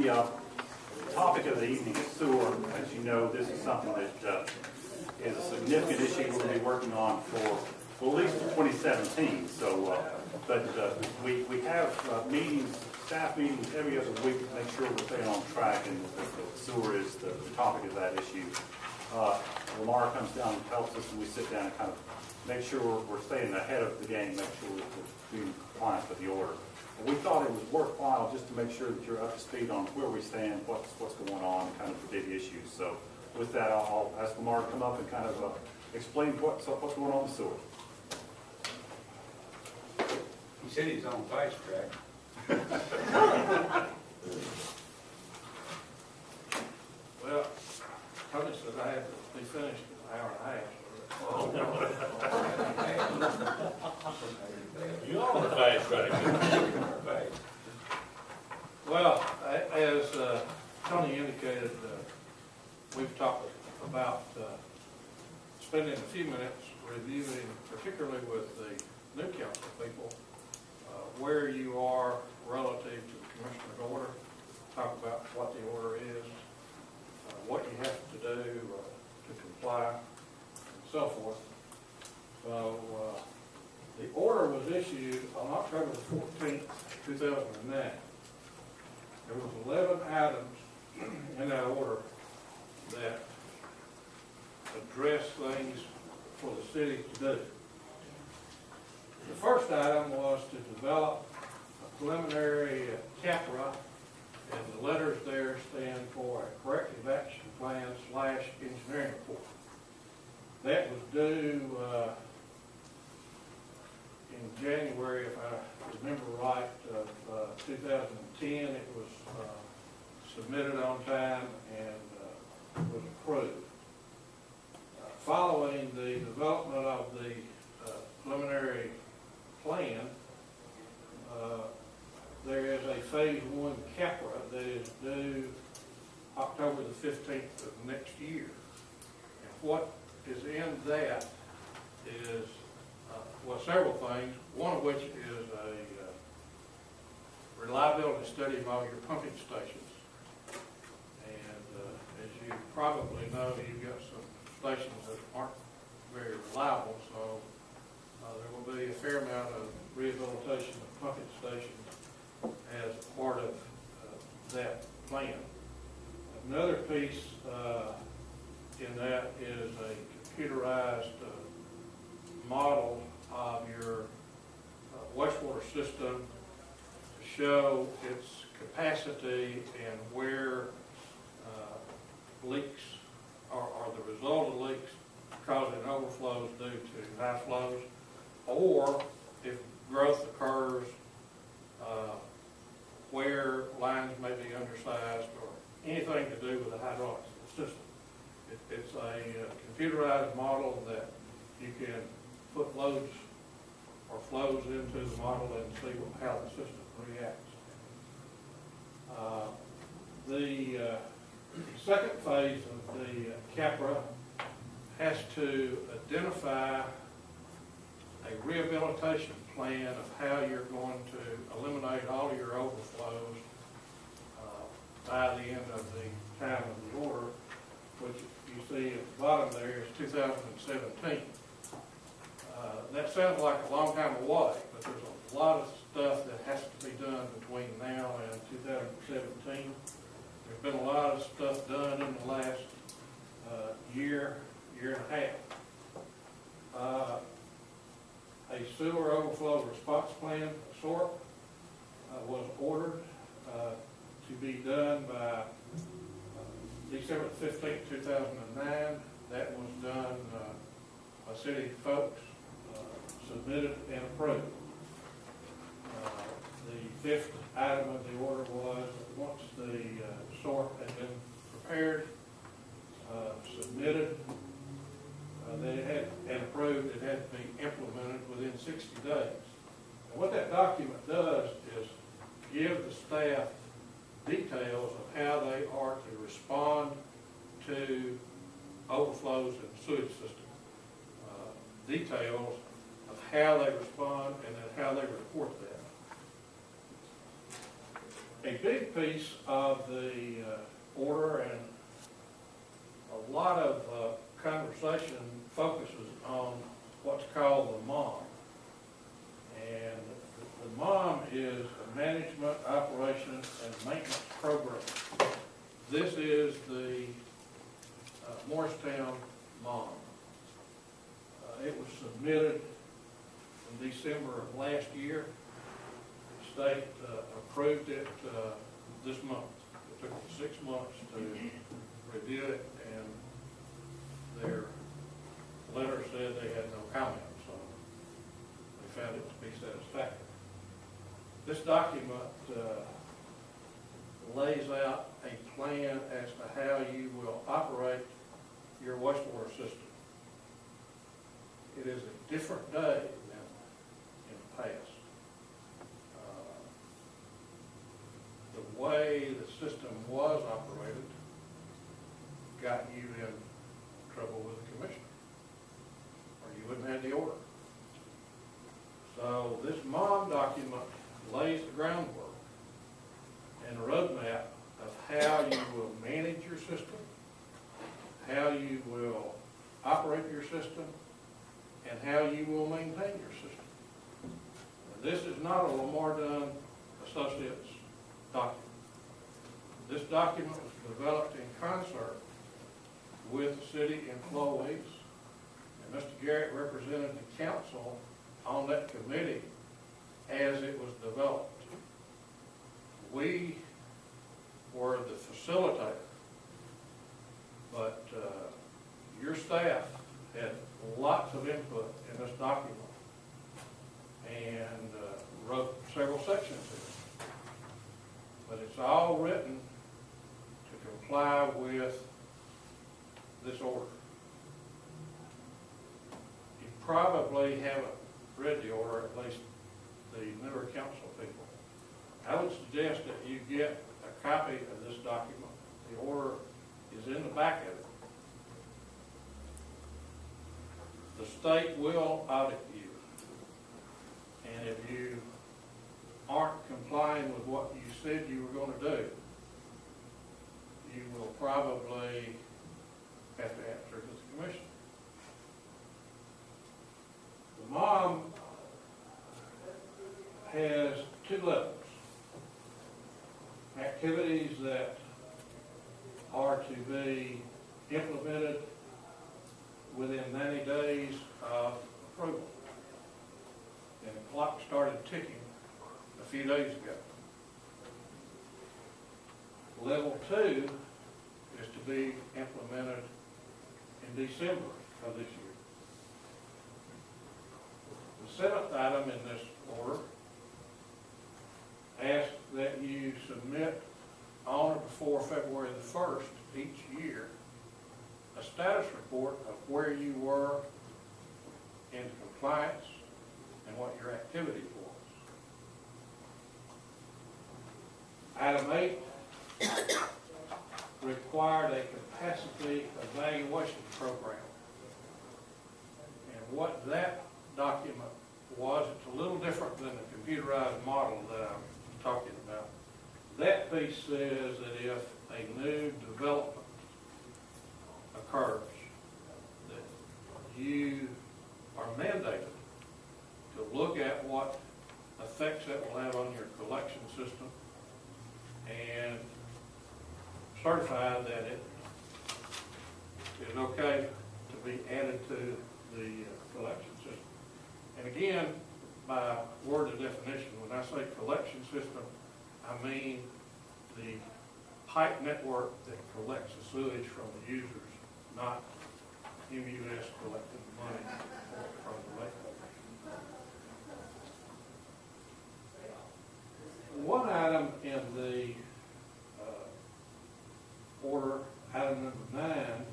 The topic of the evening is sewer. As you know, this is something that is a significant issue we're going to be working on for at least 2017. So, we have meetings, staff meetings every other week to make sure we're staying on track, and the sewer is the topic of that issue. Lamar comes down and helps us, and we sit down and kind of make sure we're staying ahead of the game, make sure we're being compliant with the order. We thought it was worthwhile just to make sure that you're up to speed on where we stand, what's going on, kind of the big issues. So with that, I'll ask Lamar to come up and kind of explain what's going on with sewer. He said he's on fast track. Well, Tony said I had to be finished in an hour and a half. You are on the fast track. Well, as Tony indicated, we've talked about spending a few minutes reviewing, particularly with the new council people, where you are relative to the commissioner's order, talk about what the order is, what you have to do to comply, and so forth. So the order was issued on October the 14th, 2009. There was 11 items in that order that address things for the city to do. The first item was to develop a preliminary CAPRA, and the letters there stand for a corrective action plan / engineering report. That was due in January, if I remember right, of 2010. It was submitted on time and was approved. Following the development of the preliminary plan, there is a phase 1 CAPRA that is due October the 15th of next year. And what is in that is, well, several things, one of which is a reliability study of all your pumping stations. And as you probably know, you've got some stations that aren't very reliable, so there will be a fair amount of rehabilitation of pumping stations as part of that plan. Another piece in that is a computerized model of your wastewater system to show its capacity and where leaks are the result of leaks causing overflows due to high flows, or if growth occurs where lines may be undersized, or anything to do with the hydraulics of the system. It's a computerized model that you can put loads or flows into the model and see how the system reacts. The second phase of the CAPRA has to identify a rehabilitation plan of how you're going to eliminate all your overflows by the end of the time of the order, which you see at the bottom there is 2017. That sounds like a long time away, but there's a lot of stuff that has to be done between now and 2017. There's been a lot of stuff done in the last year and a half. A sewer overflow response plan, SORP, was ordered to be done by December 15th, 2009. That was done by city folks, submitted and approved. The fifth item of the order was that once the SORP had been prepared, submitted, then it had, and approved, it had to be implemented within 60 days. And what that document does is give the staff details of how they are to respond to overflows in the sewage system. Details of how they respond and then how they report that. A big piece of the order, and a lot of conversation focuses on what's called the MOM. And the MOM is a Management, Operation, and Maintenance Program. This is the Morristown MOM. It was submitted in December of last year. The state approved it this month. It took 6 months to review it, and their letter said they had no comment, so they found it to be satisfactory. This document lays out a plan as to how you will operate your wastewater system. It is a different day than in the past. The way the system was operated got you in trouble with the commissioner, or you wouldn't have the order. So this MOM document lays the groundwork and a roadmap of how you will manage your system, how you will operate your system, and how you will maintain your system. And this is not a Lamar Dunn Associates document. This document was developed in concert with the city employees, and Mr. Garrett represented the council on that committee as it was developed. We were the facilitator, but your staff had lots of input in this document and wrote several sections in it. But it's all written to comply with this order. You probably haven't read the order, at least the newer council people. I would suggest that you get a copy of this document. The order is in the back of it. The state will audit you, and if you aren't complying with what you said you were going to do, you will probably have to answer to the commission. The MOM has 2 levels. Activities that are to be implemented within 90 days of approval. And the clock started ticking a few days ago. Level 2 is to be implemented in December of this year. The 7th item in this order asks that you submit on or before February the 1st each year a status report of where you were in compliance and what your activity was. Item 8 required a capacity evaluation program. And what that document was, it's a little different than the computerized model that I'm talking about. That piece says that if a new development occurs, that you are mandated to look at what effects that will have on your collection system and certify that it is okay to be added to the collection system. And again, by word of definition, when I say collection system, I mean the pipe network that collects the sewage from the users, not MUS collecting the money from the lake. One item in the order, item number 9,